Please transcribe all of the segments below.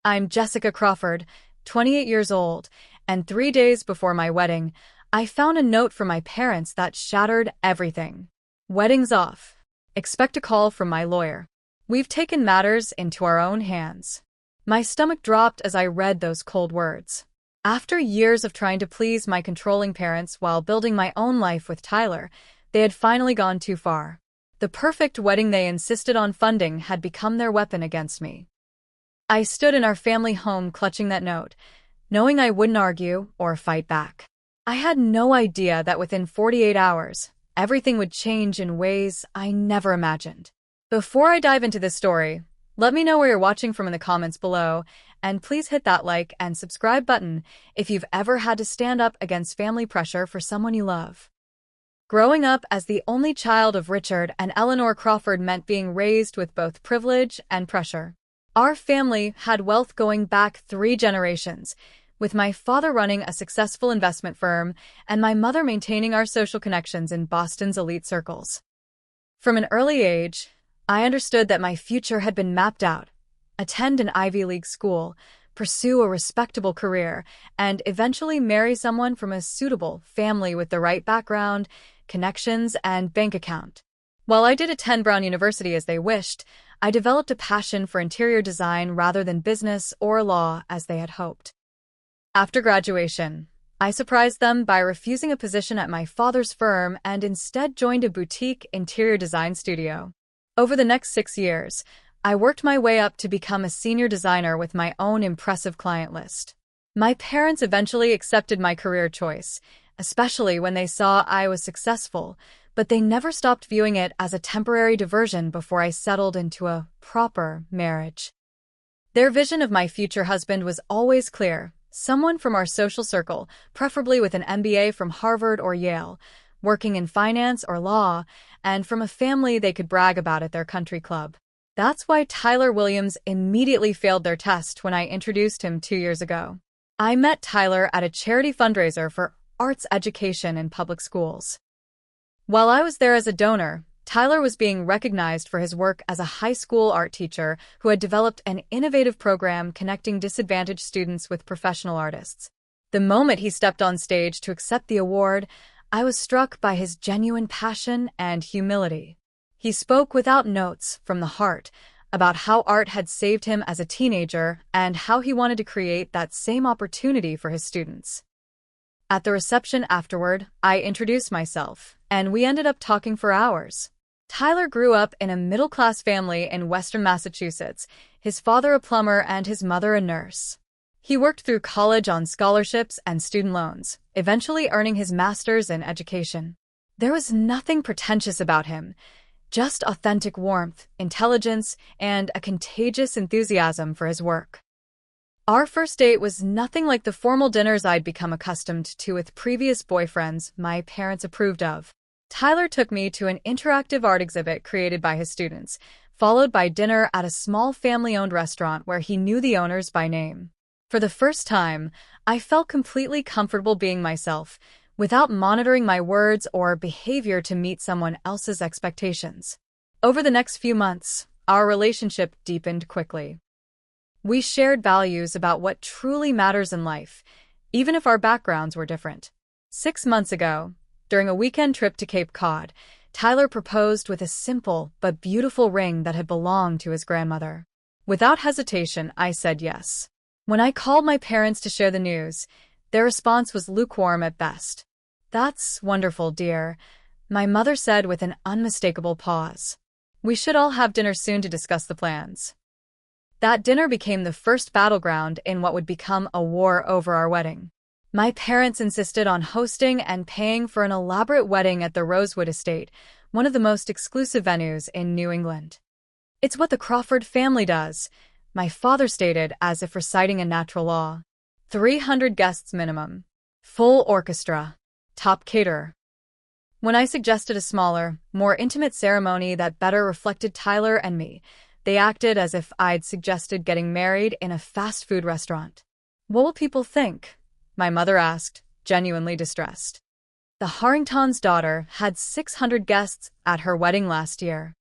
I'm Jessica Crawford, 28 years old, and 3 days before my wedding, I found a note from my parents that shattered everything. Wedding's off. Expect a call from my lawyer. We've taken matters into our own hands. My stomach dropped as I read those cold words. After years of trying to please my controlling parents while building my own life with Tyler, they had finally gone too far. The perfect wedding they insisted on funding had become their weapon against me. I stood in our family home clutching that note, knowing I wouldn't argue or fight back. I had no idea that within 48 hours, everything would change in ways I never imagined. Before I dive into this story, let me know where you're watching from in the comments below, and please hit that like and subscribe button if you've ever had to stand up against family pressure for someone you love. Growing up as the only child of Richard and Eleanor Crawford meant being raised with both privilege and pressure. Our family had wealth going back 3 generations, with my father running a successful investment firm and my mother maintaining our social connections in Boston's elite circles. From an early age, I understood that my future had been mapped out: attend an Ivy League school, pursue a respectable career, and eventually marry someone from a suitable family with the right background, connections, and bank account. While I did attend Brown University as they wished, I developed a passion for interior design rather than business or law as they had hoped. After graduation, I surprised them by refusing a position at my father's firm and instead joined a boutique interior design studio. Over the next 6 years, I worked my way up to become a senior designer with my own impressive client list. My parents eventually accepted my career choice, especially when they saw I was successful, but they never stopped viewing it as a temporary diversion before I settled into a proper marriage. Their vision of my future husband was always clear: someone from our social circle, preferably with an MBA from Harvard or Yale, working in finance or law, and from a family they could brag about at their country club. That's why Tyler Williams immediately failed their test when I introduced him 2 years ago. I met Tyler at a charity fundraiser for arts education in public schools. While I was there as a donor, Tyler was being recognized for his work as a high school art teacher who had developed an innovative program connecting disadvantaged students with professional artists. The moment he stepped on stage to accept the award, I was struck by his genuine passion and humility. He spoke without notes, from the heart, about how art had saved him as a teenager and how he wanted to create that same opportunity for his students. At the reception afterward, I introduced myself, and we ended up talking for hours. Tyler grew up in a middle-class family in Western Massachusetts, his father a plumber and his mother a nurse. He worked through college on scholarships and student loans, eventually earning his master's in education. There was nothing pretentious about him, just authentic warmth, intelligence, and a contagious enthusiasm for his work. Our first date was nothing like the formal dinners I'd become accustomed to with previous boyfriends my parents approved of. Tyler took me to an interactive art exhibit created by his students, followed by dinner at a small family-owned restaurant where he knew the owners by name. For the first time, I felt completely comfortable being myself, without monitoring my words or behavior to meet someone else's expectations. Over the next few months, our relationship deepened quickly. We shared values about what truly matters in life, even if our backgrounds were different. 6 months ago, during a weekend trip to Cape Cod, Tyler proposed with a simple but beautiful ring that had belonged to his grandmother. Without hesitation, I said yes. When I called my parents to share the news, their response was lukewarm at best. "That's wonderful, dear," my mother said with an unmistakable pause. "We should all have dinner soon to discuss the plans." That dinner became the first battleground in what would become a war over our wedding. My parents insisted on hosting and paying for an elaborate wedding at the Rosewood Estate, one of the most exclusive venues in New England. "It's what the Crawford family does," my father stated as if reciting a natural law. 300 guests minimum. Full orchestra. Top caterer. When I suggested a smaller, more intimate ceremony that better reflected Tyler and me, they acted as if I'd suggested getting married in a fast food restaurant. "What will people think?" my mother asked, genuinely distressed. The Harrington's daughter had 600 guests at her wedding last year.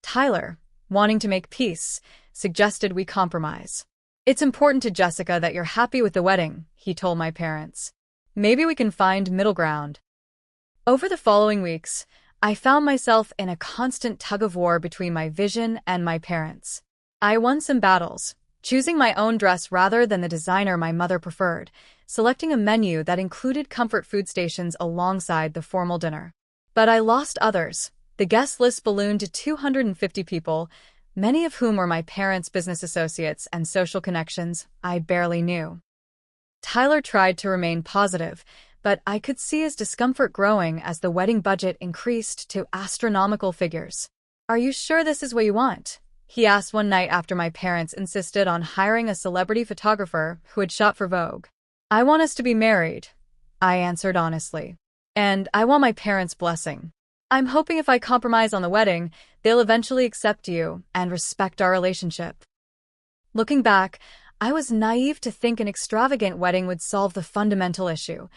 Tyler, wanting to make peace, suggested we compromise. It's important to Jessica that you're happy with the wedding, he told my parents. Maybe we can find middle ground. Over the following weeks, I found myself in a constant tug-of-war between my vision and my parents. I won some battles, choosing my own dress rather than the designer my mother preferred, selecting a menu that included comfort food stations alongside the formal dinner. But I lost others. The guest list ballooned to 250 people, many of whom were my parents' business associates and social connections I barely knew. Tyler tried to remain positive, but I could see his discomfort growing as the wedding budget increased to astronomical figures. "Are you sure this is what you want?" he asked one night after my parents insisted on hiring a celebrity photographer who had shot for Vogue. "I want us to be married," I answered honestly. "And I want my parents' blessing. I'm hoping if I compromise on the wedding, they'll eventually accept you and respect our relationship." Looking back, I was naive to think an extravagant wedding would solve the fundamental issue.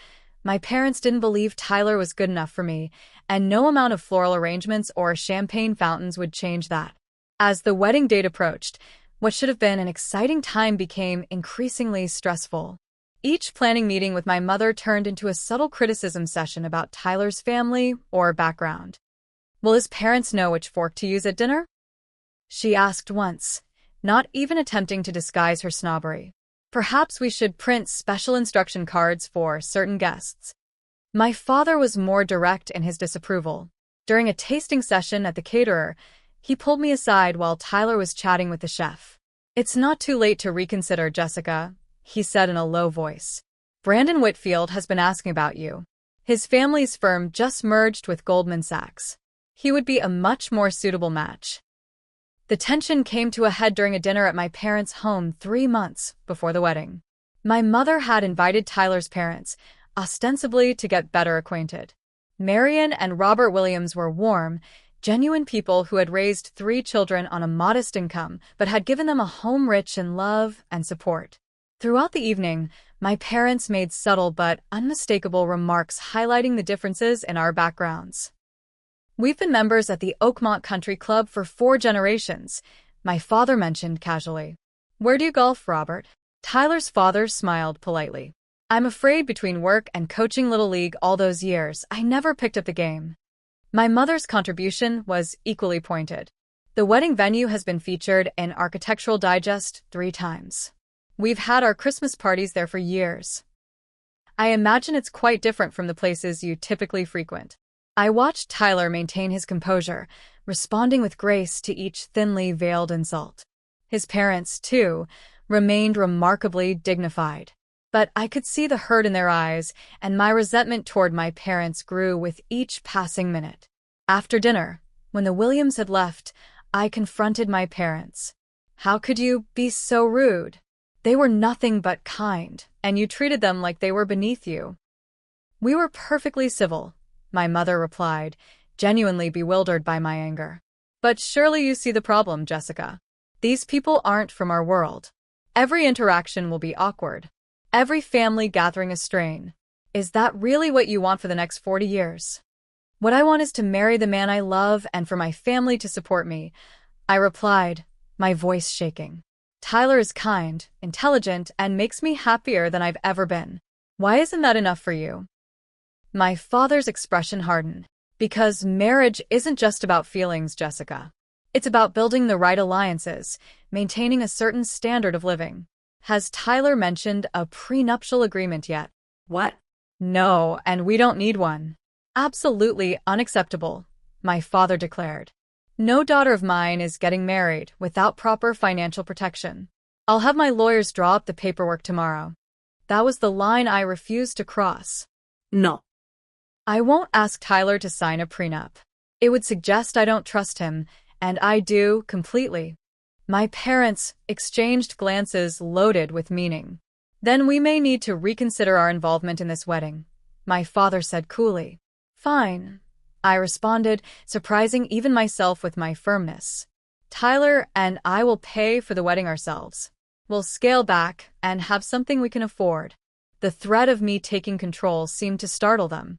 My parents didn't believe Tyler was good enough for me, and no amount of floral arrangements or champagne fountains would change that. As the wedding date approached, what should have been an exciting time became increasingly stressful. Each planning meeting with my mother turned into a subtle criticism session about Tyler's family or background. "Will his parents know which fork to use at dinner?" she asked once, not even attempting to disguise her snobbery. "Perhaps we should print special instruction cards for certain guests." My father was more direct in his disapproval. During a tasting session at the caterer, he pulled me aside while Tyler was chatting with the chef. "It's not too late to reconsider, Jessica," he said in a low voice. "Brandon Whitfield has been asking about you. His family's firm just merged with Goldman Sachs. He would be a much more suitable match." The tension came to a head during a dinner at my parents' home 3 months before the wedding. My mother had invited Tyler's parents, ostensibly to get better acquainted. Marion and Robert Williams were warm, genuine people who had raised 3 children on a modest income but had given them a home rich in love and support. Throughout the evening, my parents made subtle but unmistakable remarks highlighting the differences in our backgrounds. "We've been members at the Oakmont Country Club for 4 generations, my father mentioned casually. "Where do you golf, Robert?" Tyler's father smiled politely. "I'm afraid between work and coaching Little League all those years, I never picked up the game." My mother's contribution was equally pointed. "The wedding venue has been featured in Architectural Digest 3 times. We've had our Christmas parties there for years. I imagine it's quite different from the places you typically frequent." I watched Tyler maintain his composure, responding with grace to each thinly veiled insult. His parents, too, remained remarkably dignified. But I could see the hurt in their eyes, and my resentment toward my parents grew with each passing minute. After dinner, when the Williams had left, I confronted my parents. "How could you be so rude? They were nothing but kind, and you treated them like they were beneath you." "We were perfectly civil," my mother replied, genuinely bewildered by my anger. "But surely you see the problem, Jessica. These people aren't from our world. Every interaction will be awkward. Every family gathering a strain. Is that really what you want for the next 40 years? What I want is to marry the man I love and for my family to support me," I replied, my voice shaking. "Tyler is kind, intelligent, and makes me happier than I've ever been. Why isn't that enough for you?" My father's expression hardened. "Because marriage isn't just about feelings, Jessica. It's about building the right alliances, maintaining a certain standard of living. Has Tyler mentioned a prenuptial agreement yet?" "What?" "No, and we don't need one." "Absolutely unacceptable," my father declared. "No daughter of mine is getting married without proper financial protection. I'll have my lawyers draw up the paperwork tomorrow." That was the line I refused to cross. "No. I won't ask Tyler to sign a prenup. It would suggest I don't trust him, and I do completely." My parents exchanged glances loaded with meaning. "Then we may need to reconsider our involvement in this wedding," my father said coolly. "Fine," I responded, surprising even myself with my firmness. "Tyler and I will pay for the wedding ourselves. We'll scale back and have something we can afford." The threat of me taking control seemed to startle them.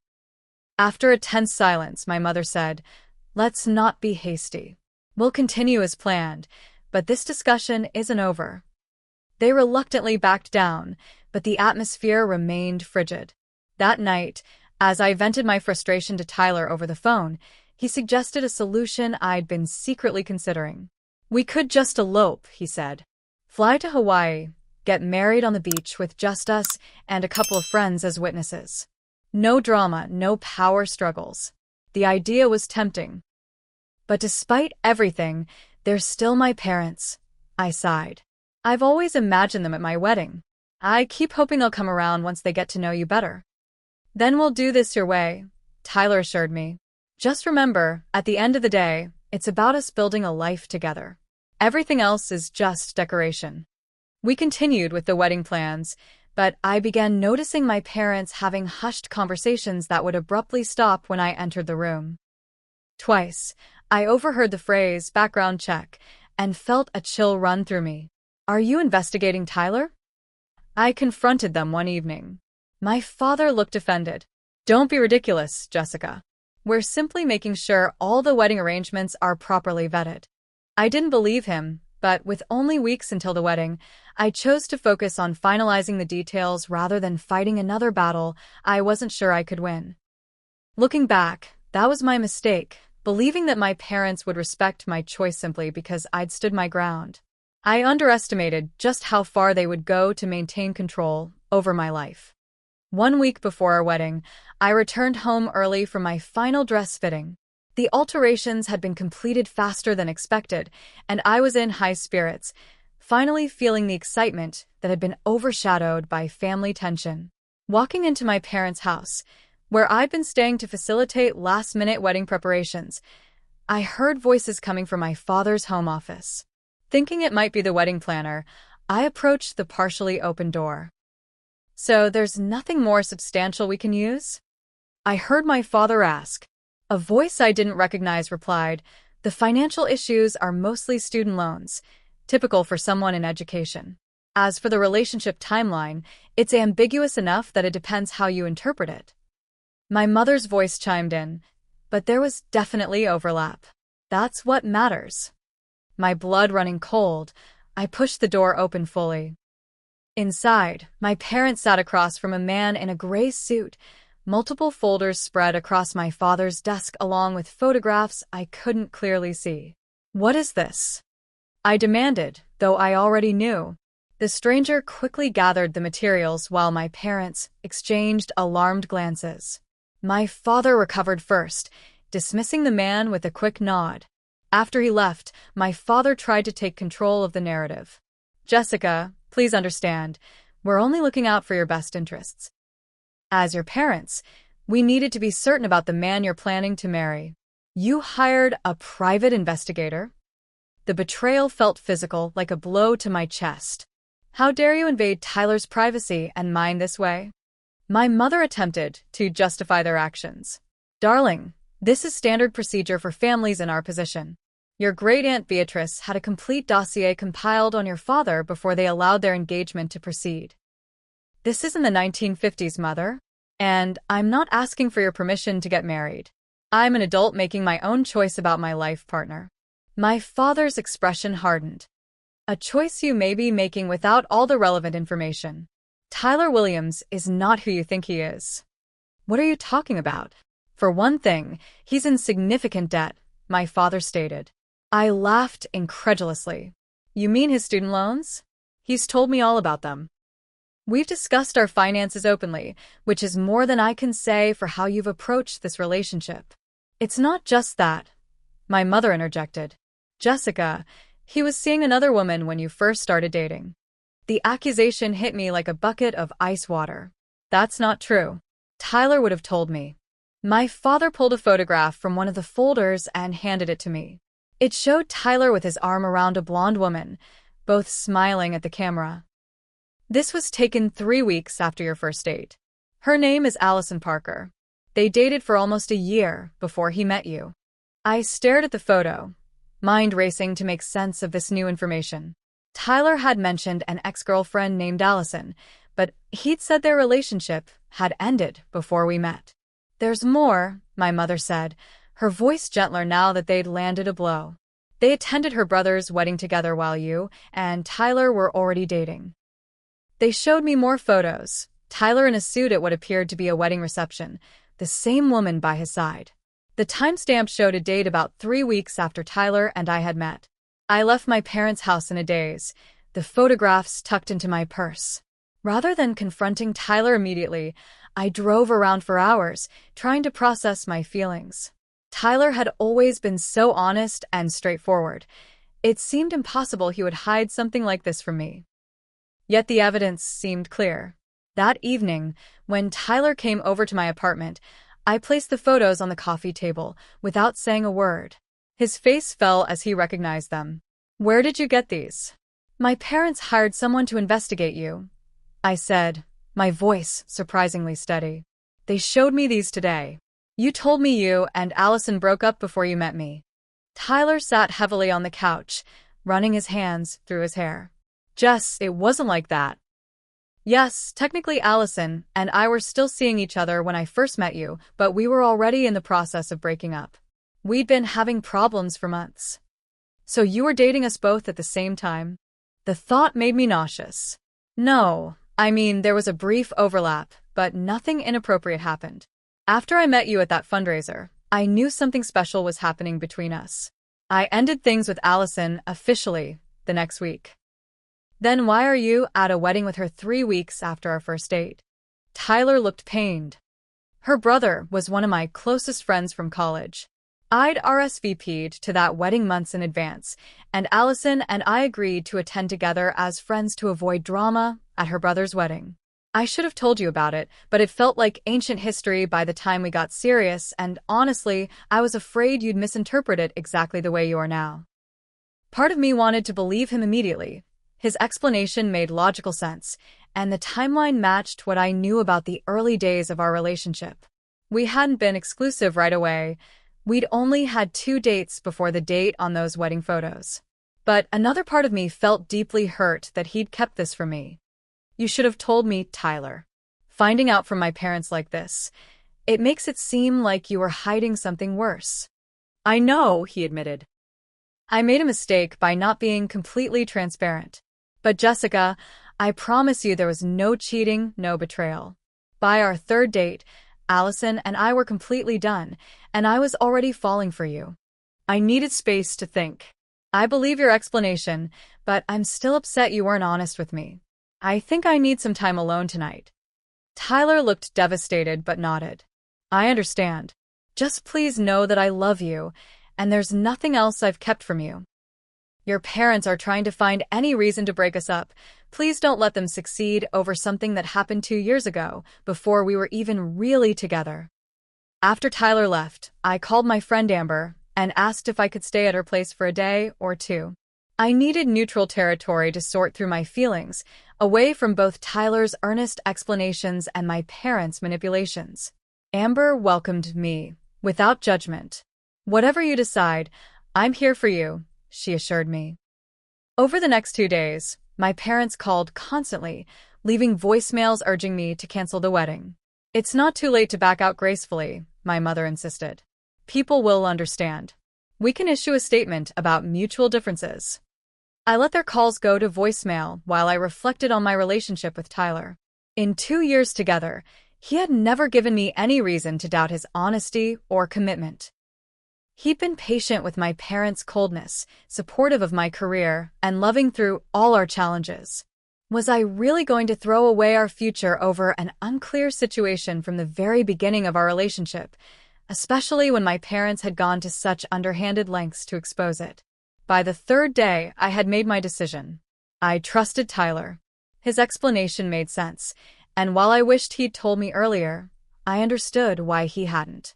After a tense silence, my mother said, "Let's not be hasty. We'll continue as planned, but this discussion isn't over." They reluctantly backed down, but the atmosphere remained frigid. That night, as I vented my frustration to Tyler over the phone, he suggested a solution I'd been secretly considering. "We could just elope," he said. "Fly to Hawaii, get married on the beach with just us and a couple of friends as witnesses. No drama, no power struggles." The idea was tempting. But despite everything, they're still my parents, I sighed. "I've always imagined them at my wedding. I keep hoping they'll come around once they get to know you better." "Then we'll do this your way," Tyler assured me. "Just remember, at the end of the day, it's about us building a life together. Everything else is just decoration." We continued with the wedding plans, but I began noticing my parents having hushed conversations that would abruptly stop when I entered the room. Twice, I overheard the phrase "background check" and felt a chill run through me. "Are you investigating Tyler?" I confronted them one evening. My father looked offended. "Don't be ridiculous, Jessica. We're simply making sure all the wedding arrangements are properly vetted." I didn't believe him, but with only weeks until the wedding, I chose to focus on finalizing the details rather than fighting another battle I wasn't sure I could win. Looking back, that was my mistake, believing that my parents would respect my choice simply because I'd stood my ground. I underestimated just how far they would go to maintain control over my life. 1 week before our wedding, I returned home early for my final dress fitting. The alterations had been completed faster than expected, and I was in high spirits, finally feeling the excitement that had been overshadowed by family tension. Walking into my parents' house, where I'd been staying to facilitate last-minute wedding preparations, I heard voices coming from my father's home office. Thinking it might be the wedding planner, I approached the partially open door. "So there's nothing more substantial we can use?" I heard my father ask. A voice I didn't recognize replied, "The financial issues are mostly student loans, typical for someone in education. As for the relationship timeline, it's ambiguous enough that it depends how you interpret it." My mother's voice chimed in, but there was definitely overlap. That's what matters. My blood running cold, I pushed the door open fully. Inside, my parents sat across from a man in a gray suit, multiple folders spread across my father's desk along with photographs I couldn't clearly see. "What is this?" I demanded, though I already knew. The stranger quickly gathered the materials while my parents exchanged alarmed glances. My father recovered first, dismissing the man with a quick nod. After he left, my father tried to take control of the narrative. "Jessica, please understand, we're only looking out for your best interests. As your parents, we needed to be certain about the man you're planning to marry. You hired a private investigator?" The betrayal felt physical, like a blow to my chest. "How dare you invade Tyler's privacy and mine this way?" My mother attempted to justify their actions. "Darling, this is standard procedure for families in our position. Your great-aunt Beatrice had a complete dossier compiled on your father before they allowed their engagement to proceed. This isn't the 1950s, Mother, and I'm not asking for your permission to get married. I'm an adult making my own choice about my life partner." My father's expression hardened. "A choice you may be making without all the relevant information. Tyler Williams is not who you think he is." "What are you talking about?" "For one thing, he's in significant debt," my father stated. I laughed incredulously. "You mean his student loans?" "He's told me all about them. We've discussed our finances openly, which is more than I can say for how you've approached this relationship." "It's not just that," my mother interjected. "Jessica, he was seeing another woman when you first started dating." The accusation hit me like a bucket of ice water. "That's not true. Tyler would have told me." My father pulled a photograph from one of the folders and handed it to me. It showed Tyler with his arm around a blonde woman, both smiling at the camera. "This was taken 3 weeks after your first date. Her name is Allison Parker. They dated for almost a year before he met you." I stared at the photo, mind racing to make sense of this new information. Tyler had mentioned an ex-girlfriend named Allison, but he'd said their relationship had ended before we met. "There's more," my mother said, her voice gentler now that they'd landed a blow. They attended her brother's wedding together while you and Tyler were already dating. They showed me more photos. Tyler in a suit at what appeared to be a wedding reception, the same woman by his side. The timestamp showed a date about 3 weeks after Tyler and I had met. I left my parents' house in a daze, the photographs tucked into my purse. Rather than confronting Tyler immediately, I drove around for hours, trying to process my feelings. Tyler had always been so honest and straightforward. It seemed impossible he would hide something like this from me. Yet the evidence seemed clear. That evening, when Tyler came over to my apartment, I placed the photos on the coffee table without saying a word. His face fell as he recognized them. "Where did you get these?" "My parents hired someone to investigate you," I said, my voice surprisingly steady. "They showed me these today. You told me you and Allison broke up before you met me." Tyler sat heavily on the couch, running his hands through his hair. "Jess, it wasn't like that." "Yes, technically Allison and I were still seeing each other when I first met you, but we were already in the process of breaking up. We'd been having problems for months." "So you were dating us both at the same time?" The thought made me nauseous. "No, I mean there was a brief overlap, but nothing inappropriate happened. After I met you at that fundraiser, I knew something special was happening between us. I ended things with Allison officially the next week." "Then why are you at a wedding with her 3 weeks after our first date?" Tyler looked pained. "Her brother was one of my closest friends from college. I'd RSVP'd to that wedding months in advance, and Allison and I agreed to attend together as friends to avoid drama at her brother's wedding. I should have told you about it, but it felt like ancient history by the time we got serious, and honestly, I was afraid you'd misinterpret it exactly the way you are now." Part of me wanted to believe him immediately. His explanation made logical sense, and the timeline matched what I knew about the early days of our relationship. We hadn't been exclusive right away. We'd only had 2 dates before the date on those wedding photos. But another part of me felt deeply hurt that he'd kept this from me. "You should have told me, Tyler. Finding out from my parents like this, it makes it seem like you were hiding something worse." "I know," he admitted. "I made a mistake by not being completely transparent. But Jessica, I promise you there was no cheating, no betrayal. By our 3rd date, Allison and I were completely done, and I was already falling for you. I needed space to think. I believe your explanation, but I'm still upset you weren't honest with me. I think I need some time alone tonight." Tyler looked devastated but nodded. "I understand. Just please know that I love you, and there's nothing else I've kept from you. Your parents are trying to find any reason to break us up. Please don't let them succeed over something that happened 2 years ago, before we were even really together." After Tyler left, I called my friend Amber and asked if I could stay at her place for a day or 2. I needed neutral territory to sort through my feelings, away from both Tyler's earnest explanations and my parents' manipulations. Amber welcomed me, without judgment. "Whatever you decide, I'm here for you," she assured me. Over the next 2 days, my parents called constantly, leaving voicemails urging me to cancel the wedding. "It's not too late to back out gracefully," my mother insisted. "People will understand. We can issue a statement about mutual differences." I let their calls go to voicemail while I reflected on my relationship with Tyler. In 2 years together, he had never given me any reason to doubt his honesty or commitment. He'd been patient with my parents' coldness, supportive of my career, and loving through all our challenges. Was I really going to throw away our future over an unclear situation from the very beginning of our relationship, especially when my parents had gone to such underhanded lengths to expose it? By the 3rd day, I had made my decision. I trusted Tyler. His explanation made sense, and while I wished he'd told me earlier, I understood why he hadn't.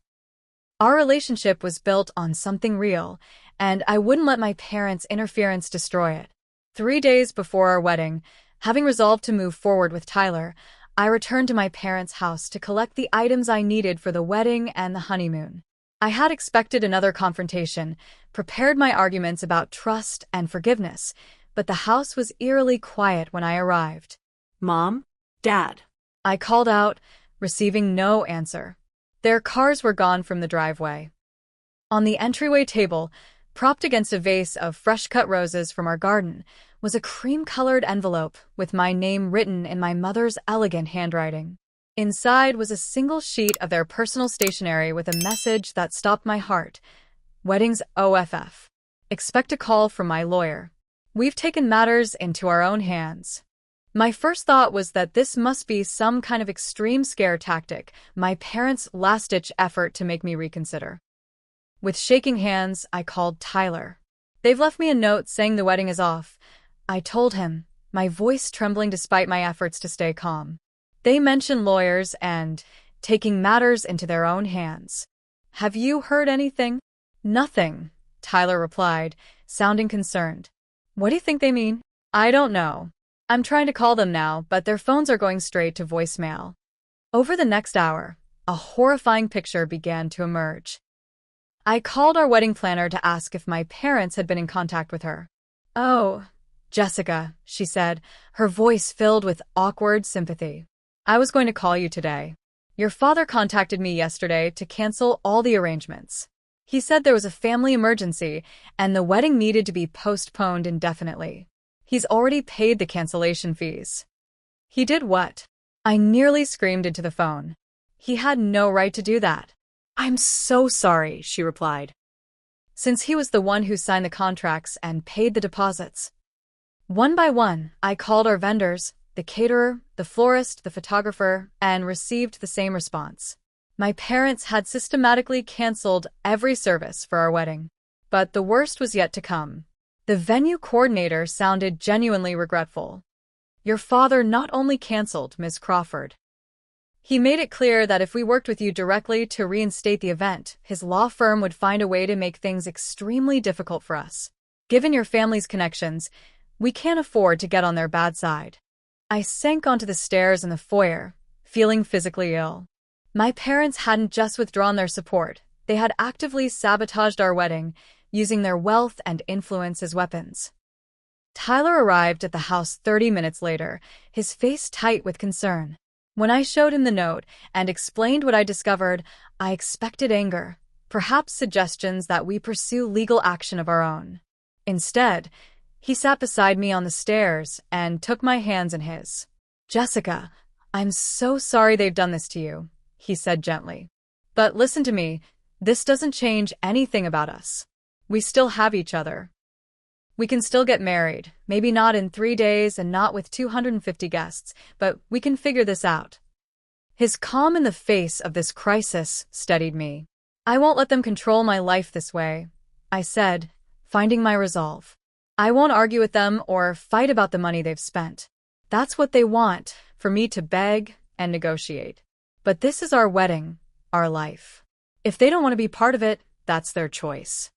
Our relationship was built on something real, and I wouldn't let my parents' interference destroy it. 3 days before our wedding, having resolved to move forward with Tyler, I returned to my parents' house to collect the items I needed for the wedding and the honeymoon. I had expected another confrontation, prepared my arguments about trust and forgiveness, but the house was eerily quiet when I arrived. "Mom? Dad?" I called out, receiving no answer. Their cars were gone from the driveway. On the entryway table, Propped against a vase of fresh-cut roses from our garden was a cream-colored envelope with my name written in my mother's elegant handwriting. Inside was a single sheet of their personal stationery with a message that stopped my heart. Weddings OFF. Expect a call from my lawyer. We've taken matters into our own hands. My first thought was that this must be some kind of extreme scare tactic, my parents' last-ditch effort to make me reconsider. With shaking hands, I called Tyler. They've left me a note saying the wedding is off. I told him, my voice trembling despite my efforts to stay calm. They mentioned lawyers and taking matters into their own hands. Have you heard anything? Nothing, Tyler replied, sounding concerned. What do you think they mean? I don't know. I'm trying to call them now, but their phones are going straight to voicemail. Over the next hour, a horrifying picture began to emerge. I called our wedding planner to ask if my parents had been in contact with her. Oh, Jessica, she said, her voice filled with awkward sympathy. I was going to call you today. Your father contacted me yesterday to cancel all the arrangements. He said there was a family emergency and the wedding needed to be postponed indefinitely. He's already paid the cancellation fees. He did what? I nearly screamed into the phone. He had no right to do that. I'm so sorry, she replied. Since he was the one who signed the contracts and paid the deposits. One by one, I called our vendors, the caterer, the florist, the photographer, and received the same response. My parents had systematically canceled every service for our wedding. But the worst was yet to come. The venue coordinator sounded genuinely regretful. Your father not only canceled, Ms. Crawford. He made it clear that if we worked with you directly to reinstate the event, his law firm would find a way to make things extremely difficult for us. Given your family's connections, we can't afford to get on their bad side. I sank onto the stairs in the foyer, feeling physically ill. My parents hadn't just withdrawn their support, they had actively sabotaged our wedding, using their wealth and influence as weapons. Tyler arrived at the house 30 minutes later, his face tight with concern. When I showed him the note and explained what I discovered, I expected anger, perhaps suggestions that we pursue legal action of our own. Instead, he sat beside me on the stairs and took my hands in his. Jessica, I'm so sorry they've done this to you, he said gently. But listen to me, this doesn't change anything about us. We still have each other. We can still get married, maybe not in 3 days and not with 250 guests, but we can figure this out. His calm in the face of this crisis steadied me. I won't let them control my life this way, I said, finding my resolve. I won't argue with them or fight about the money they've spent. That's what they want, for me to beg and negotiate. But this is our wedding, our life. If they don't want to be part of it, that's their choice.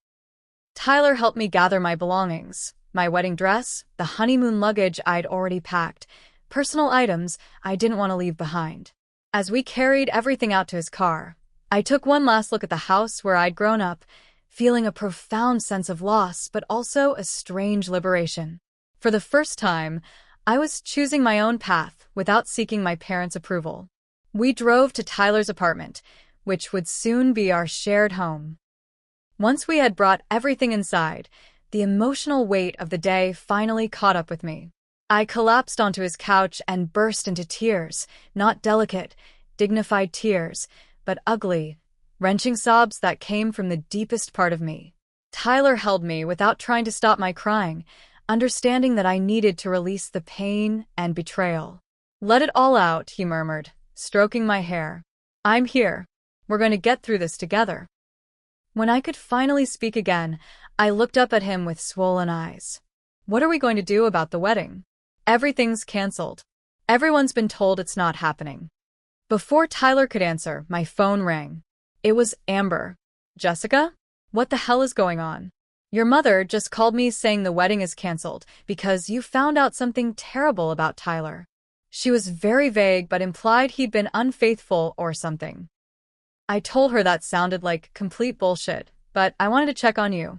Tyler helped me gather my belongings, my wedding dress, the honeymoon luggage I'd already packed, personal items I didn't want to leave behind. As we carried everything out to his car, I took one last look at the house where I'd grown up, feeling a profound sense of loss but also a strange liberation. For the first time, I was choosing my own path without seeking my parents' approval. We drove to Tyler's apartment, which would soon be our shared home. Once we had brought everything inside, the emotional weight of the day finally caught up with me. I collapsed onto his couch and burst into tears, not delicate, dignified tears, but ugly, wrenching sobs that came from the deepest part of me. Tyler held me without trying to stop my crying, understanding that I needed to release the pain and betrayal. Let it all out, he murmured, stroking my hair. I'm here. We're going to get through this together. When I could finally speak again, I looked up at him with swollen eyes. What are we going to do about the wedding? Everything's canceled. Everyone's been told it's not happening. Before Tyler could answer, my phone rang. It was Amber. Jessica? What the hell is going on? Your mother just called me saying the wedding is canceled because you found out something terrible about Tyler. She was very vague but implied he'd been unfaithful or something. I told her that sounded like complete bullshit, but I wanted to check on you.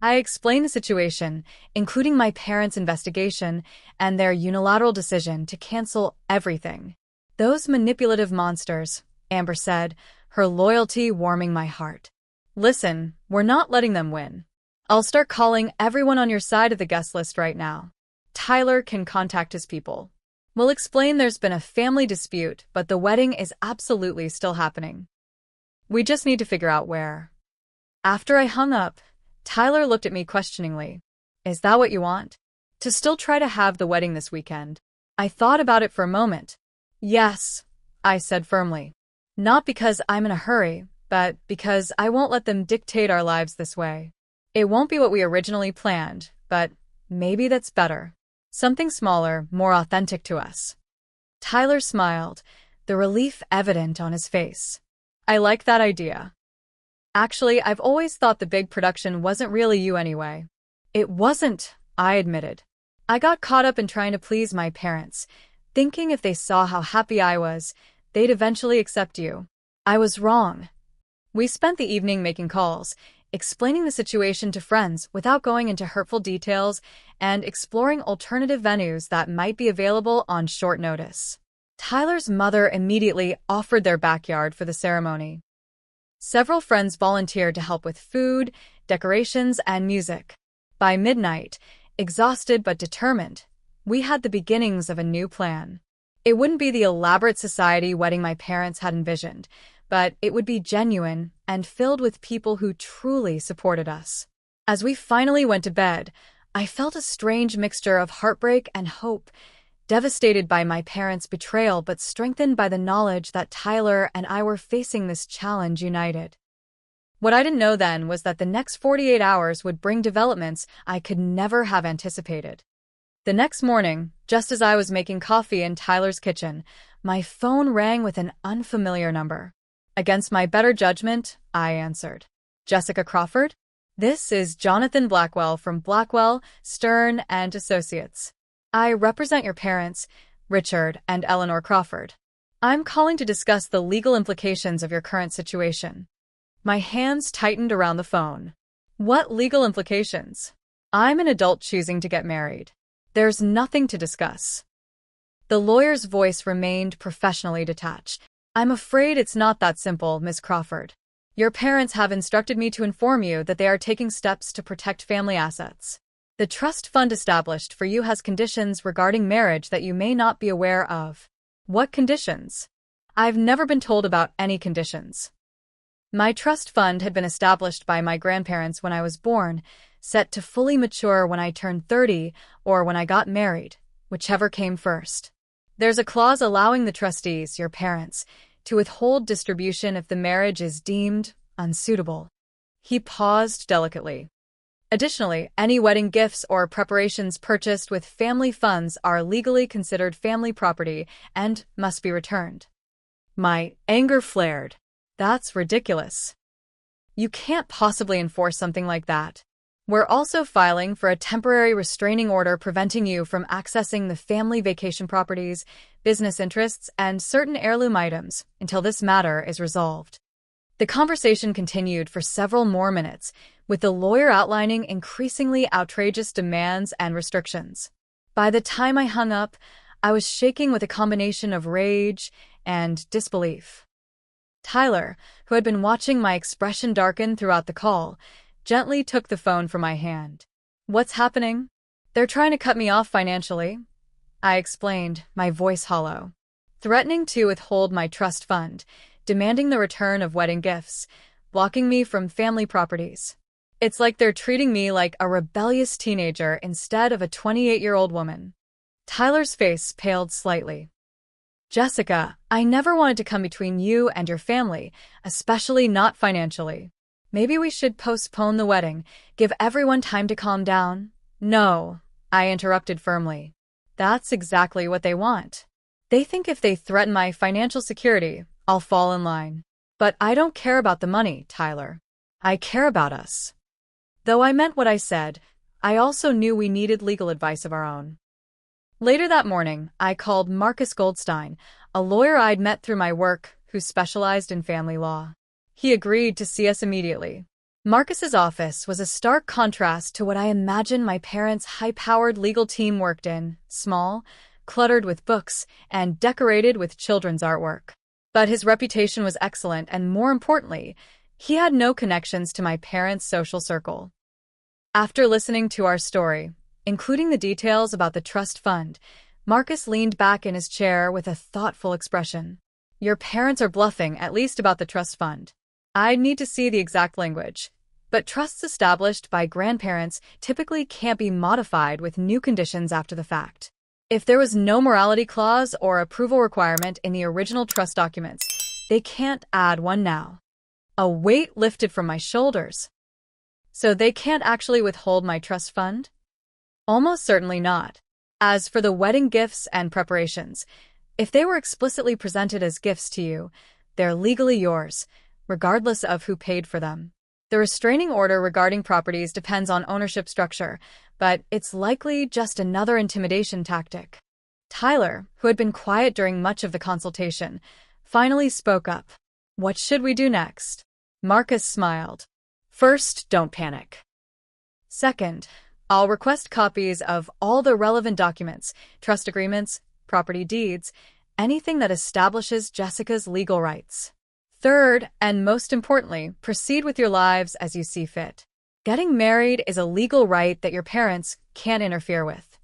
I explained the situation, including my parents' investigation and their unilateral decision to cancel everything. Those manipulative monsters, Amber said, her loyalty warming my heart. Listen, we're not letting them win. I'll start calling everyone on your side of the guest list right now. Tyler can contact his people. We'll explain there's been a family dispute, but the wedding is absolutely still happening. We just need to figure out where. After I hung up, Tyler looked at me questioningly. Is that what you want? To still try to have the wedding this weekend? I thought about it for a moment. Yes, I said firmly. Not because I'm in a hurry, but because I won't let them dictate our lives this way. It won't be what we originally planned, but maybe that's better. Something smaller, more authentic to us. Tyler smiled, the relief evident on his face. I like that idea. Actually, I've always thought the big production wasn't really you anyway. It wasn't, I admitted. I got caught up in trying to please my parents, thinking if they saw how happy I was, they'd eventually accept you. I was wrong. We spent the evening making calls, explaining the situation to friends without going into hurtful details, and exploring alternative venues that might be available on short notice. Tyler's mother immediately offered their backyard for the ceremony. Several friends volunteered to help with food, decorations, and music. By midnight, exhausted but determined, we had the beginnings of a new plan. It wouldn't be the elaborate society wedding my parents had envisioned, but it would be genuine and filled with people who truly supported us. As we finally went to bed, I felt a strange mixture of heartbreak and hope, devastated by my parents' betrayal but strengthened by the knowledge that Tyler and I were facing this challenge united. What I didn't know then was that the next 48 hours would bring developments I could never have anticipated. The next morning, just as I was making coffee in Tyler's kitchen, my phone rang with an unfamiliar number. Against my better judgment, I answered. Jessica Crawford? This is Jonathan Blackwell from Blackwell, Stern and Associates. I represent your parents, Richard and Eleanor Crawford. I'm calling to discuss the legal implications of your current situation. My hands tightened around the phone. What legal implications? I'm an adult choosing to get married. There's nothing to discuss. The lawyer's voice remained professionally detached. I'm afraid it's not that simple, Miss Crawford. Your parents have instructed me to inform you that they are taking steps to protect family assets. The trust fund established for you has conditions regarding marriage that you may not be aware of. What conditions? I've never been told about any conditions. My trust fund had been established by my grandparents when I was born, set to fully mature when I turned 30 or when I got married, whichever came first. There's a clause allowing the trustees, your parents, to withhold distribution if the marriage is deemed unsuitable. He paused delicately. Additionally, any wedding gifts or preparations purchased with family funds are legally considered family property and must be returned. My anger flared. That's ridiculous. You can't possibly enforce something like that. We're also filing for a temporary restraining order preventing you from accessing the family vacation properties, business interests, and certain heirloom items until this matter is resolved. The conversation continued for several more minutes, with the lawyer outlining increasingly outrageous demands and restrictions. By the time I hung up, I was shaking with a combination of rage and disbelief. Tyler, who had been watching my expression darken throughout the call, gently took the phone from my hand. What's happening? They're trying to cut me off financially, I explained, my voice hollow. Threatening to withhold my trust fund, demanding the return of wedding gifts, blocking me from family properties. It's like they're treating me like a rebellious teenager instead of a 28-year-old woman. Tyler's face paled slightly. Jessica, I never wanted to come between you and your family, especially not financially. Maybe we should postpone the wedding, give everyone time to calm down. No, I interrupted firmly. That's exactly what they want. They think if they threaten my financial security, I'll fall in line. But I don't care about the money, Tyler. I care about us. Though I meant what I said, I also knew we needed legal advice of our own. Later that morning, I called Marcus Goldstein, a lawyer I'd met through my work who specialized in family law. He agreed to see us immediately. Marcus's office was a stark contrast to what I imagined my parents' high-powered legal team worked in, small, cluttered with books, and decorated with children's artwork. But his reputation was excellent, and more importantly, he had no connections to my parents' social circle. After listening to our story, including the details about the trust fund, Marcus leaned back in his chair with a thoughtful expression. Your parents are bluffing, at least about the trust fund. I'd need to see the exact language. But trusts established by grandparents typically can't be modified with new conditions after the fact. If there was no morality clause or approval requirement in the original trust documents, they can't add one now. A weight lifted from my shoulders. So they can't actually withhold my trust fund? Almost certainly not. As for the wedding gifts and preparations, if they were explicitly presented as gifts to you, they're legally yours, regardless of who paid for them. The restraining order regarding properties depends on ownership structure, but it's likely just another intimidation tactic. Tyler, who had been quiet during much of the consultation, finally spoke up. What should we do next? Marcus smiled. First, don't panic. Second, I'll request copies of all the relevant documents, trust agreements, property deeds, anything that establishes Jessica's legal rights. Third, and most importantly, proceed with your lives as you see fit. Getting married is a legal right that your parents can't interfere with.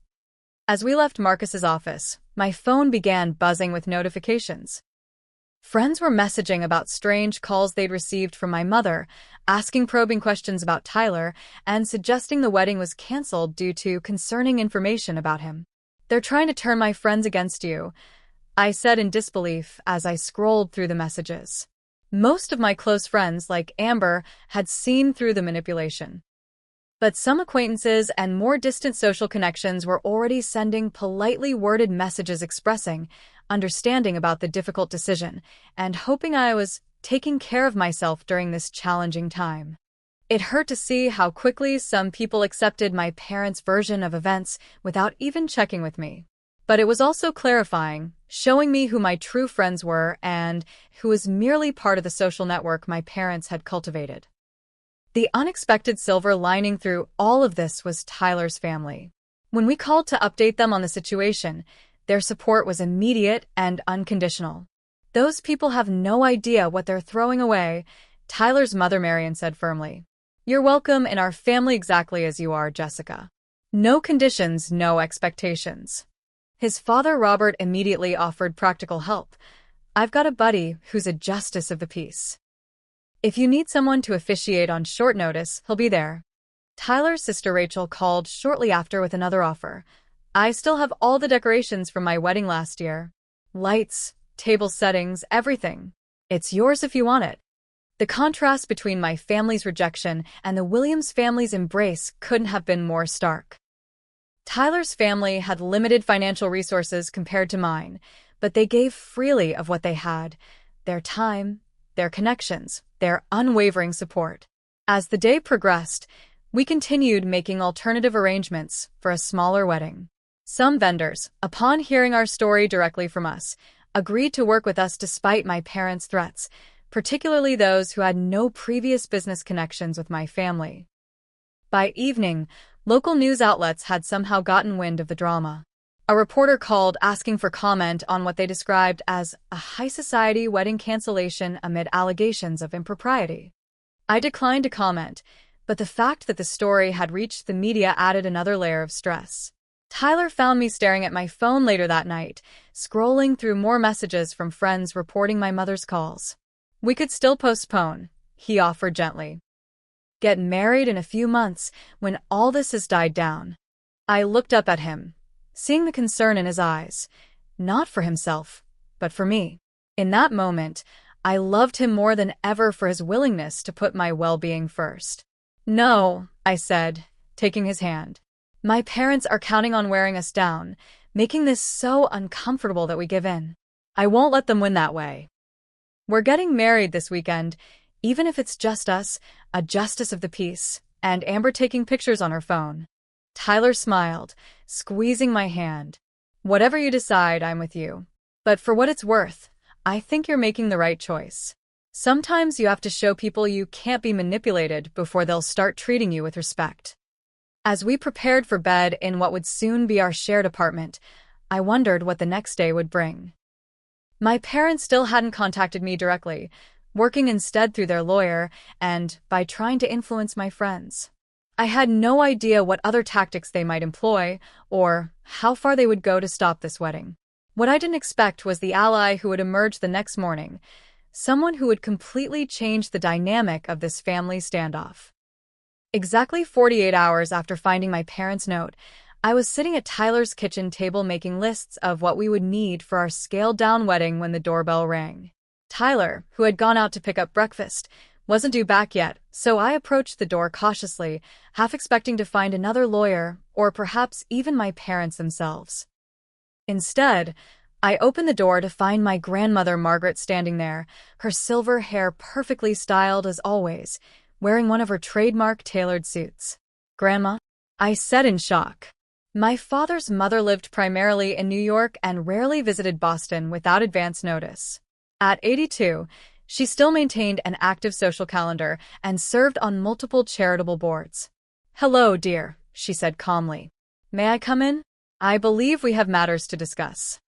As we left Marcus's office, my phone began buzzing with notifications. Friends were messaging about strange calls they'd received from my mother, asking probing questions about Tyler, and suggesting the wedding was canceled due to concerning information about him. They're trying to turn my friends against you, I said in disbelief as I scrolled through the messages. Most of my close friends, like Amber, had seen through the manipulation. But some acquaintances and more distant social connections were already sending politely worded messages expressing understanding about the difficult decision and hoping I was taking care of myself during this challenging time. It hurt to see how quickly some people accepted my parents' version of events without even checking with me. But it was also clarifying, showing me who my true friends were and who was merely part of the social network my parents had cultivated. The unexpected silver lining through all of this was Tyler's family. When we called to update them on the situation, their support was immediate and unconditional. Those people have no idea what they're throwing away, Tyler's mother Marion said firmly. You're welcome in our family exactly as you are, Jessica. No conditions, no expectations. His father Robert immediately offered practical help. I've got a buddy who's a justice of the peace. If you need someone to officiate on short notice, he'll be there. Tyler's sister Rachel called shortly after with another offer. I still have all the decorations from my wedding last year. Lights, table settings, everything. It's yours if you want it. The contrast between my family's rejection and the Williams family's embrace couldn't have been more stark. Tyler's family had limited financial resources compared to mine, but they gave freely of what they had, their time, their connections, their unwavering support. As the day progressed, we continued making alternative arrangements for a smaller wedding. Some vendors, upon hearing our story directly from us, agreed to work with us despite my parents' threats, particularly those who had no previous business connections with my family. By evening, local news outlets had somehow gotten wind of the drama. A reporter called asking for comment on what they described as a high-society wedding cancellation amid allegations of impropriety. I declined to comment, but the fact that the story had reached the media added another layer of stress. Tyler found me staring at my phone later that night, scrolling through more messages from friends reporting my mother's calls. We could still postpone, he offered gently. Get married in a few months when all this has died down. I looked up at him, seeing the concern in his eyes, not for himself, but for me. In that moment, I loved him more than ever for his willingness to put my well-being first. No, I said, taking his hand. My parents are counting on wearing us down, making this so uncomfortable that we give in. I won't let them win that way. We're getting married this weekend, even if it's just us, a justice of the peace, and Amber taking pictures on her phone. Tyler smiled, squeezing my hand. Whatever you decide, I'm with you. But for what it's worth, I think you're making the right choice. Sometimes you have to show people you can't be manipulated before they'll start treating you with respect. As we prepared for bed in what would soon be our shared apartment, I wondered what the next day would bring. My parents still hadn't contacted me directly, working instead through their lawyer and by trying to influence my friends. I had no idea what other tactics they might employ, or how far they would go to stop this wedding. What I didn't expect was the ally who would emerge the next morning, someone who would completely change the dynamic of this family standoff. Exactly 48 hours after finding my parents' note, I was sitting at Tyler's kitchen table making lists of what we would need for our scaled-down wedding when the doorbell rang. Tyler, who had gone out to pick up breakfast, wasn't due back yet, so I approached the door cautiously, half expecting to find another lawyer, or perhaps even my parents themselves. Instead, I opened the door to find my grandmother Margaret standing there, her silver hair perfectly styled as always, wearing one of her trademark tailored suits. "Grandma?" I said in shock. My father's mother lived primarily in New York and rarely visited Boston without advance notice. At 82, she still maintained an active social calendar and served on multiple charitable boards. "Hello, dear," she said calmly. "May I come in? I believe we have matters to discuss."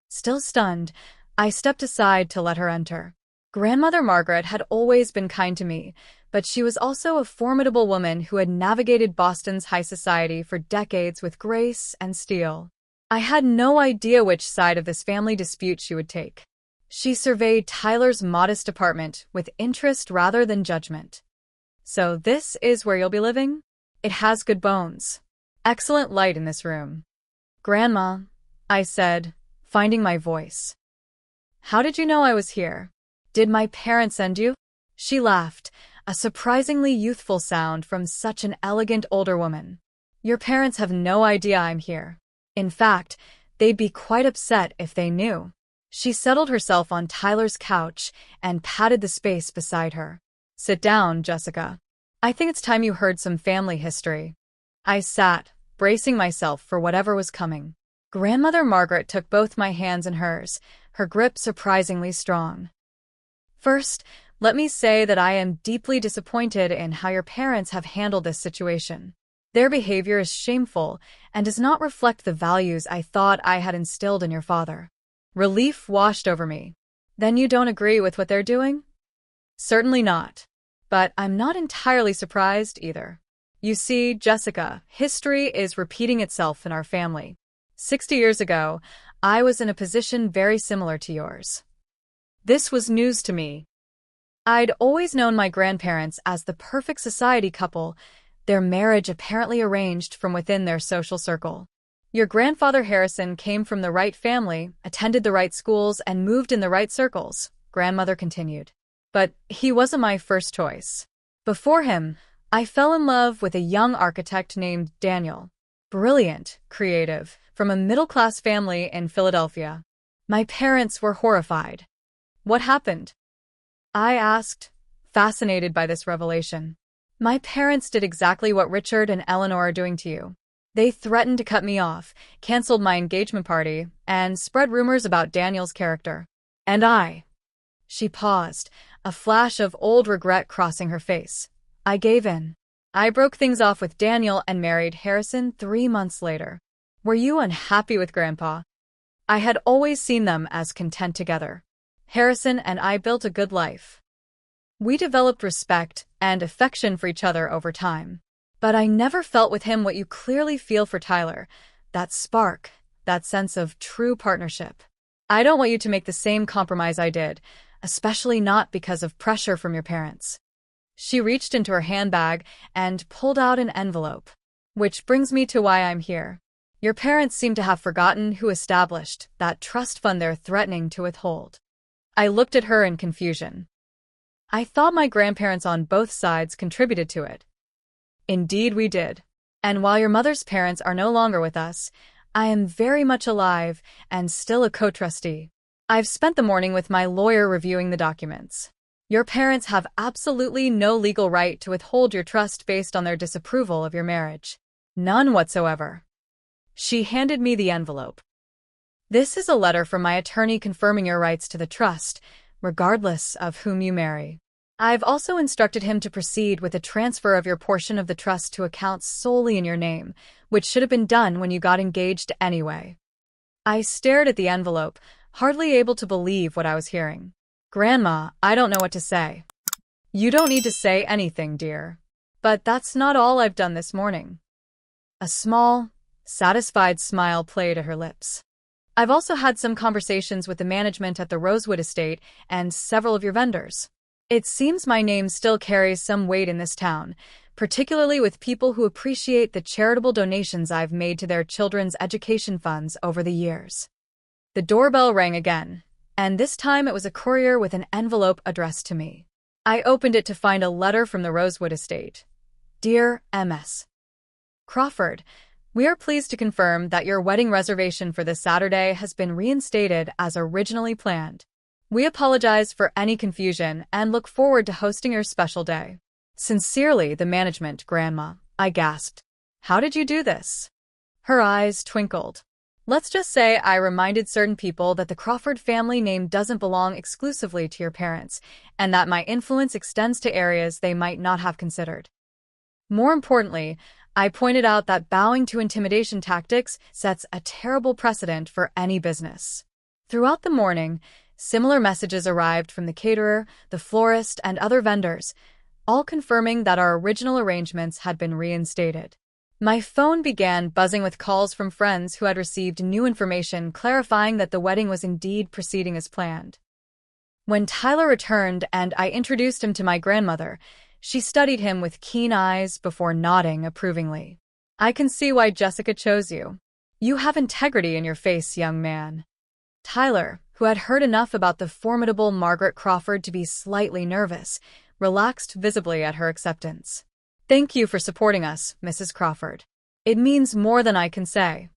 Still stunned, I stepped aside to let her enter. Grandmother Margaret had always been kind to me, but she was also a formidable woman who had navigated Boston's high society for decades with grace and steel. I had no idea which side of this family dispute she would take. She surveyed Tyler's modest apartment with interest rather than judgment. "So this is where you'll be living? It has good bones. Excellent light in this room." "Grandma," I said, finding my voice. "How did you know I was here? Did my parents send you?" She laughed, a surprisingly youthful sound from such an elegant older woman. "Your parents have no idea I'm here. In fact, they'd be quite upset if they knew." She settled herself on Tyler's couch and patted the space beside her. "Sit down, Jessica. I think it's time you heard some family history." I sat, bracing myself for whatever was coming. Grandmother Margaret took both my hands in hers, her grip surprisingly strong. "First, let me say that I am deeply disappointed in how your parents have handled this situation. Their behavior is shameful and does not reflect the values I thought I had instilled in your father." Relief washed over me. "Then you don't agree with what they're doing?" "Certainly not. But I'm not entirely surprised either. You see, Jessica, history is repeating itself in our family. 60 years ago, I was in a position very similar to yours." This was news to me. I'd always known my grandparents as the perfect society couple, their marriage apparently arranged from within their social circle. "Your grandfather Harrison came from the right family, attended the right schools, and moved in the right circles," Grandmother continued. "But he wasn't my first choice. Before him, I fell in love with a young architect named Daniel. Brilliant, creative, from a middle-class family in Philadelphia. My parents were horrified." "What happened?" I asked, fascinated by this revelation. "My parents did exactly what Richard and Eleanor are doing to you. They threatened to cut me off, canceled my engagement party, and spread rumors about Daniel's character. And I—" She paused, a flash of old regret crossing her face. "I gave in. I broke things off with Daniel and married Harrison 3 months later." "Were you unhappy with Grandpa?" "I had always seen them as content together. Harrison and I built a good life. We developed respect and affection for each other over time. But I never felt with him what you clearly feel for Tyler, that spark, that sense of true partnership. I don't want you to make the same compromise I did, especially not because of pressure from your parents." She reached into her handbag and pulled out an envelope. "Which brings me to why I'm here. Your parents seem to have forgotten who established that trust fund they're threatening to withhold." I looked at her in confusion. "I thought my grandparents on both sides contributed to it." "Indeed we did. And while your mother's parents are no longer with us, I am very much alive and still a co-trustee. I've spent the morning with my lawyer reviewing the documents. Your parents have absolutely no legal right to withhold your trust based on their disapproval of your marriage. None whatsoever." She handed me the envelope. "This is a letter from my attorney confirming your rights to the trust, regardless of whom you marry. I've also instructed him to proceed with a transfer of your portion of the trust to accounts solely in your name, which should have been done when you got engaged anyway." I stared at the envelope, hardly able to believe what I was hearing. "Grandma, I don't know what to say." "You don't need to say anything, dear. But that's not all I've done this morning. A small, satisfied smile played at her lips. I've also had some conversations with the management at the Rosewood estate and several of your vendors. It seems my name still carries some weight in this town, particularly with people who appreciate the charitable donations I've made to their children's education funds over the years. The doorbell rang again, and this time it was a courier with an envelope addressed to me. I opened it to find a letter from the Rosewood estate. Dear M.S. Crawford, we are pleased to confirm that your wedding reservation for this Saturday has been reinstated as originally planned. We apologize for any confusion and look forward to hosting your special day. Sincerely, the management, Grandma, I gasped. How did you do this? Her eyes twinkled. Let's just say I reminded certain people that the Crawford family name doesn't belong exclusively to your parents, and that my influence extends to areas they might not have considered. More importantly, I pointed out that bowing to intimidation tactics sets a terrible precedent for any business. Throughout the morning, similar messages arrived from the caterer, the florist, and other vendors, all confirming that our original arrangements had been reinstated. My phone began buzzing with calls from friends who had received new information clarifying that the wedding was indeed proceeding as planned. When Tyler returned and I introduced him to my grandmother, she studied him with keen eyes before nodding approvingly. I can see why Jessica chose you. You have integrity in your face, young man. Tyler, who had heard enough about the formidable Margaret Crawford to be slightly nervous, relaxed visibly at her acceptance. Thank you for supporting us, Mrs. Crawford. It means more than I can say.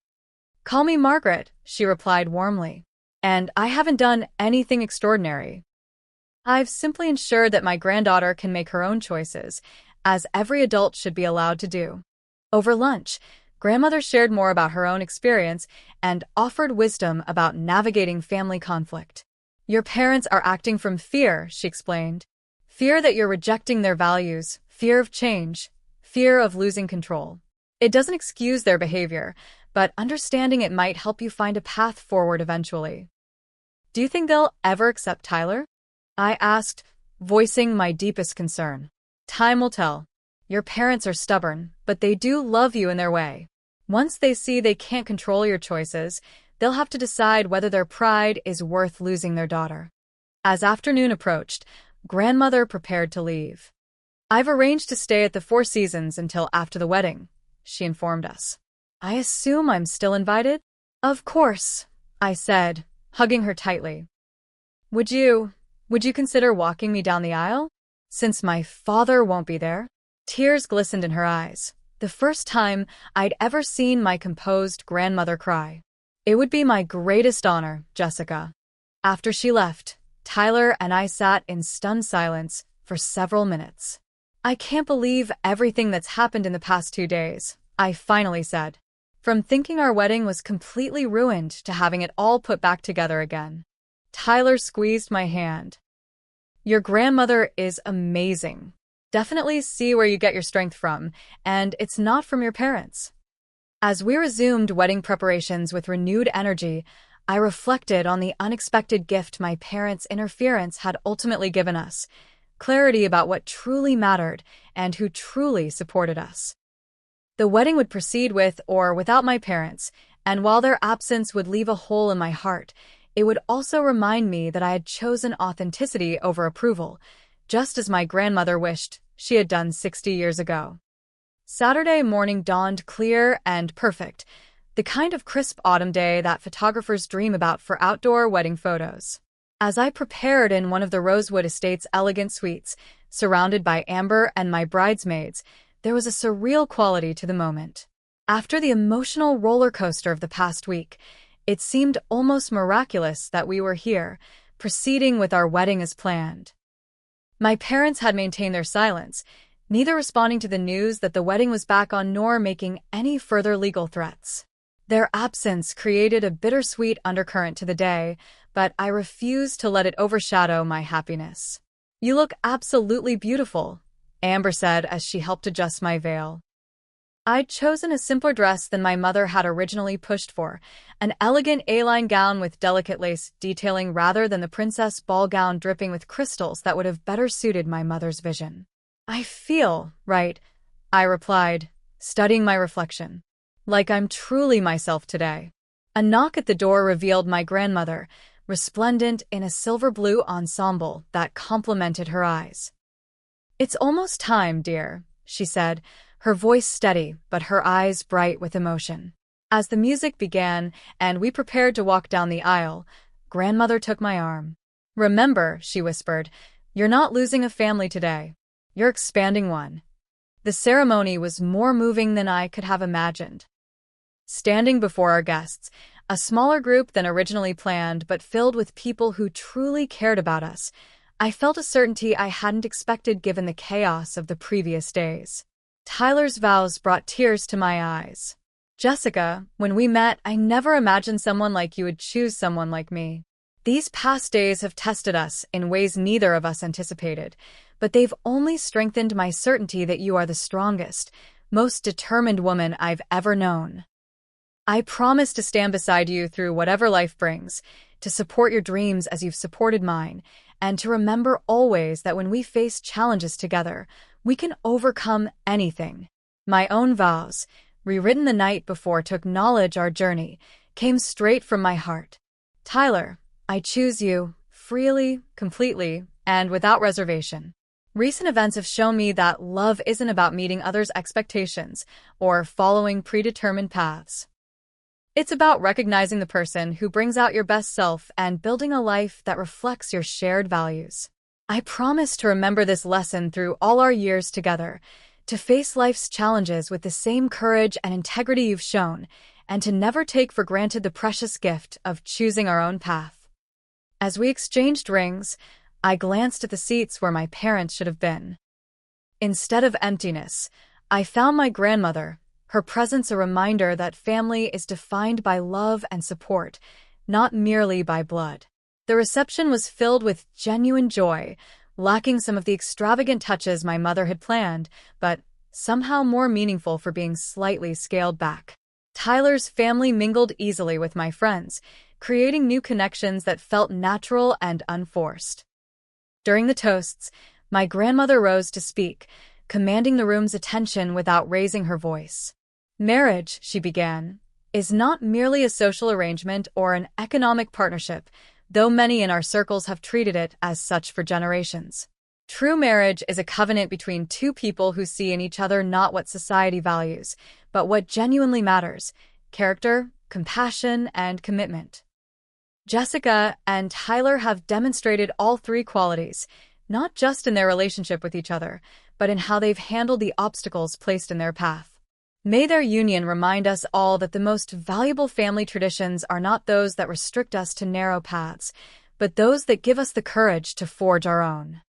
Call me Margaret, she replied warmly. And I haven't done anything extraordinary. I've simply ensured that my granddaughter can make her own choices, as every adult should be allowed to do. Over lunch, Grandmother shared more about her own experience and offered wisdom about navigating family conflict. Your parents are acting from fear, she explained. Fear that you're rejecting their values, fear of change, fear of losing control. It doesn't excuse their behavior, but understanding it might help you find a path forward eventually. Do you think they'll ever accept Tyler? I asked, voicing my deepest concern. Time will tell. Your parents are stubborn, but they do love you in their way. Once they see they can't control your choices, they'll have to decide whether their pride is worth losing their daughter. As afternoon approached, Grandmother prepared to leave. I've arranged to stay at the Four Seasons until after the wedding, she informed us. I assume I'm still invited? Of course, I said, hugging her tightly. Would you consider walking me down the aisle? Since my father won't be there? Tears glistened in her eyes, the first time I'd ever seen my composed grandmother cry. It would be my greatest honor, Jessica. After she left, Tyler and I sat in stunned silence for several minutes. I can't believe everything that's happened in the past 2 days, I finally said. From thinking our wedding was completely ruined to having it all put back together again. Tyler squeezed my hand. Your grandmother is amazing. Definitely see where you get your strength from, and it's not from your parents. As we resumed wedding preparations with renewed energy, I reflected on the unexpected gift my parents' interference had ultimately given us, clarity about what truly mattered and who truly supported us. The wedding would proceed with or without my parents, and while their absence would leave a hole in my heart, it would also remind me that I had chosen authenticity over approval, just as my grandmother wished she had done 60 years ago. Saturday morning dawned clear and perfect, the kind of crisp autumn day that photographers dream about for outdoor wedding photos. As I prepared in one of the Rosewood Estate's elegant suites, surrounded by Amber and my bridesmaids, there was a surreal quality to the moment. After the emotional roller coaster of the past week, it seemed almost miraculous that we were here, proceeding with our wedding as planned. My parents had maintained their silence, neither responding to the news that the wedding was back on nor making any further legal threats. Their absence created a bittersweet undercurrent to the day, but I refused to let it overshadow my happiness. You look absolutely beautiful, Amber said as she helped adjust my veil. I'd chosen a simpler dress than my mother had originally pushed for, an elegant A-line gown with delicate lace detailing rather than the princess ball gown dripping with crystals that would have better suited my mother's vision. I feel, right, I replied, studying my reflection. Like I'm truly myself today. A knock at the door revealed my grandmother, resplendent in a silver-blue ensemble that complemented her eyes. "It's almost time, dear," she said, her voice steady but her eyes bright with emotion. As the music began and we prepared to walk down the aisle, grandmother took my arm. "Remember," she whispered, "you're not losing a family today. You're expanding one." The ceremony was more moving than I could have imagined. Standing before our guests, a smaller group than originally planned but filled with people who truly cared about us, I felt a certainty I hadn't expected given the chaos of the previous days. Tyler's vows brought tears to my eyes. "Jessica, when we met, I never imagined someone like you would choose someone like me. These past days have tested us in ways neither of us anticipated, but they've only strengthened my certainty that you are the strongest, most determined woman I've ever known. I promise to stand beside you through whatever life brings, to support your dreams as you've supported mine, and to remember always that when we face challenges together, we can overcome anything." My own vows, rewritten the night before to acknowledge our journey, came straight from my heart. "Tyler, I choose you, freely, completely, and without reservation." Recent events have shown me that love isn't about meeting others' expectations or following predetermined paths. It's about recognizing the person who brings out your best self and building a life that reflects your shared values. I promise to remember this lesson through all our years together, to face life's challenges with the same courage and integrity you've shown, and to never take for granted the precious gift of choosing our own path. As we exchanged rings, I glanced at the seats where my parents should have been. Instead of emptiness, I found my grandmother, her presence a reminder that family is defined by love and support, not merely by blood. The reception was filled with genuine joy, lacking some of the extravagant touches my mother had planned, but somehow more meaningful for being slightly scaled back. Tyler's family mingled easily with my friends, creating new connections that felt natural and unforced. During the toasts, my grandmother rose to speak, commanding the room's attention without raising her voice. "Marriage," she began, "is not merely a social arrangement or an economic partnership, though many in our circles have treated it as such for generations. True marriage is a covenant between two people who see in each other not what society values, but what genuinely matters: character, compassion, and commitment." Jessica and Tyler have demonstrated all three qualities, not just in their relationship with each other, but in how they've handled the obstacles placed in their path. May their union remind us all that the most valuable family traditions are not those that restrict us to narrow paths, but those that give us the courage to forge our own.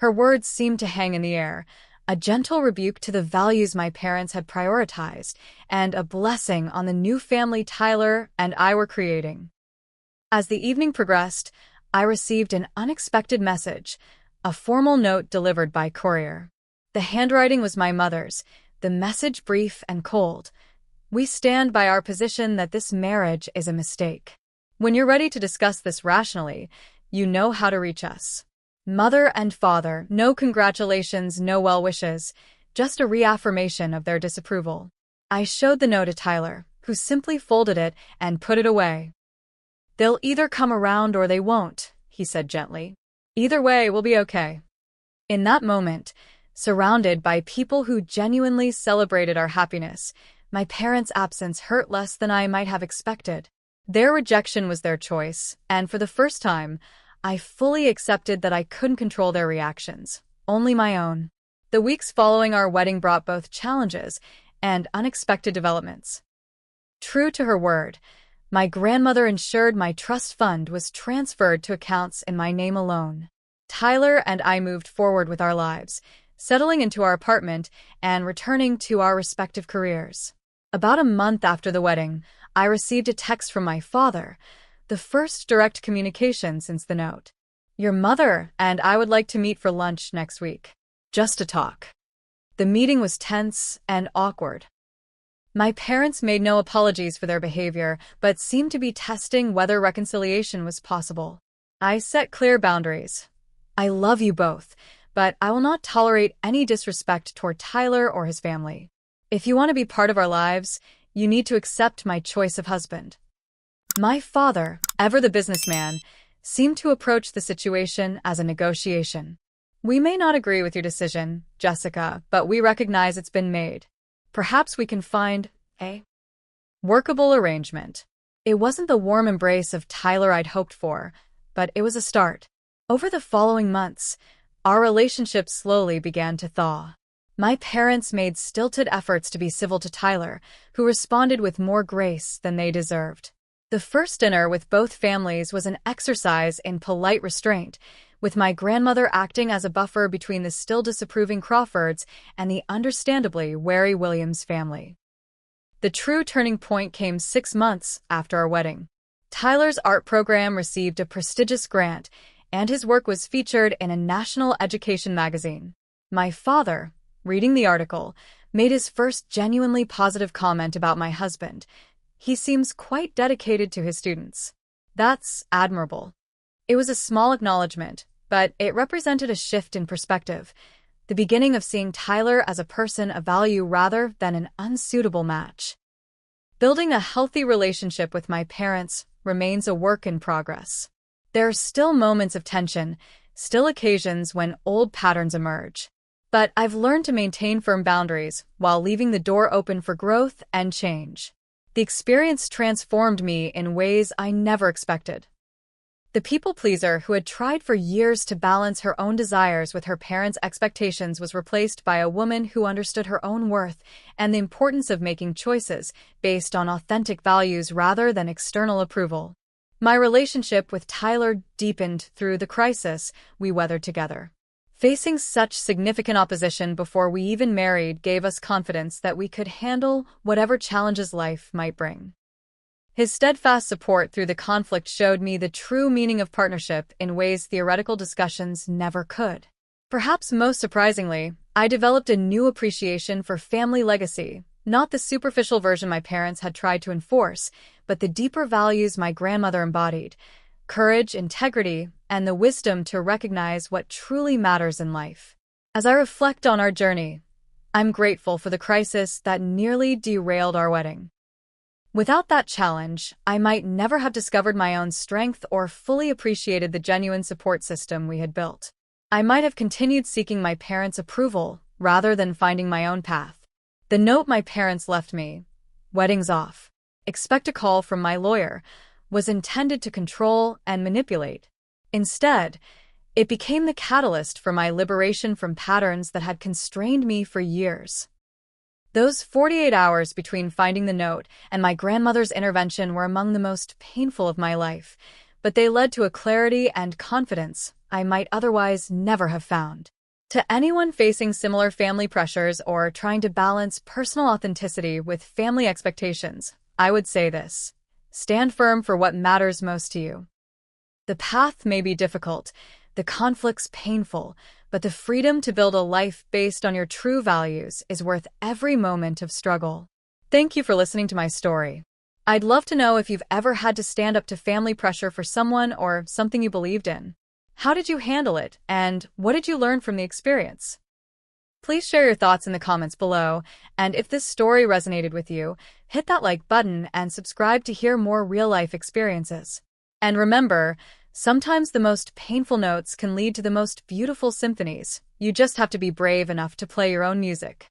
Her words seemed to hang in the air, a gentle rebuke to the values my parents had prioritized, and a blessing on the new family Tyler and I were creating. As the evening progressed, I received an unexpected message, a formal note delivered by courier. The handwriting was my mother's, the message brief and cold. "We stand by our position that this marriage is a mistake. When you're ready to discuss this rationally, you know how to reach us." Mother and father, no congratulations, no well wishes, just a reaffirmation of their disapproval. I showed the note to Tyler, who simply folded it and put it away. "They'll either come around or they won't," he said gently. "Either way, we'll be okay." In that moment, surrounded by people who genuinely celebrated our happiness, my parents' absence hurt less than I might have expected. Their rejection was their choice, and for the first time, I fully accepted that I couldn't control their reactions, only my own. The weeks following our wedding brought both challenges and unexpected developments. True to her word, my grandmother ensured my trust fund was transferred to accounts in my name alone. Tyler and I moved forward with our lives, settling into our apartment and returning to our respective careers. About a month after the wedding, I received a text from my father, the first direct communication since the note. "Your mother and I would like to meet for lunch next week. Just to talk." The meeting was tense and awkward. My parents made no apologies for their behavior, but seemed to be testing whether reconciliation was possible. I set clear boundaries. "I love you both, but I will not tolerate any disrespect toward Tyler or his family. If you want to be part of our lives, you need to accept my choice of husband." My father, ever the businessman, seemed to approach the situation as a negotiation. "We may not agree with your decision, Jessica, but we recognize it's been made. Perhaps we can find a workable arrangement." It wasn't the warm embrace of Tyler I'd hoped for, but it was a start. Over the following months, our relationship slowly began to thaw. My parents made stilted efforts to be civil to Tyler, who responded with more grace than they deserved. The first dinner with both families was an exercise in polite restraint, with my grandmother acting as a buffer between the still disapproving Crawfords and the understandably wary Williams family. The true turning point came 6 months after our wedding. Tyler's art program received a prestigious grant, and his work was featured in a national education magazine. My father, reading the article, made his first genuinely positive comment about my husband. "He seems quite dedicated to his students." That's admirable. It was a small acknowledgement, but it represented a shift in perspective, the beginning of seeing Tyler as a person of value rather than an unsuitable match. Building a healthy relationship with my parents remains a work in progress. There are still moments of tension, still occasions when old patterns emerge. But I've learned to maintain firm boundaries while leaving the door open for growth and change. The experience transformed me in ways I never expected. The people-pleaser who had tried for years to balance her own desires with her parents' expectations was replaced by a woman who understood her own worth and the importance of making choices based on authentic values rather than external approval. My relationship with Tyler deepened through the crisis we weathered together. Facing such significant opposition before we even married gave us confidence that we could handle whatever challenges life might bring. His steadfast support through the conflict showed me the true meaning of partnership in ways theoretical discussions never could. Perhaps most surprisingly, I developed a new appreciation for family legacy, not the superficial version my parents had tried to enforce, but the deeper values my grandmother embodied: courage, integrity, and the wisdom to recognize what truly matters in life. As I reflect on our journey, I'm grateful for the crisis that nearly derailed our wedding. Without that challenge, I might never have discovered my own strength or fully appreciated the genuine support system we had built. I might have continued seeking my parents' approval rather than finding my own path. The note my parents left me, "Wedding's off. Expect a call from my lawyer," was intended to control and manipulate. Instead, it became the catalyst for my liberation from patterns that had constrained me for years. Those 48 hours between finding the note and my grandmother's intervention were among the most painful of my life, but they led to a clarity and confidence I might otherwise never have found. To anyone facing similar family pressures or trying to balance personal authenticity with family expectations, I would say this: stand firm for what matters most to you. The path may be difficult, the conflicts painful, but the freedom to build a life based on your true values is worth every moment of struggle. Thank you for listening to my story. I'd love to know if you've ever had to stand up to family pressure for someone or something you believed in. How did you handle it, and what did you learn from the experience? Please share your thoughts in the comments below, and if this story resonated with you, hit that like button and subscribe to hear more real-life experiences. And remember, sometimes the most painful notes can lead to the most beautiful symphonies. You just have to be brave enough to play your own music.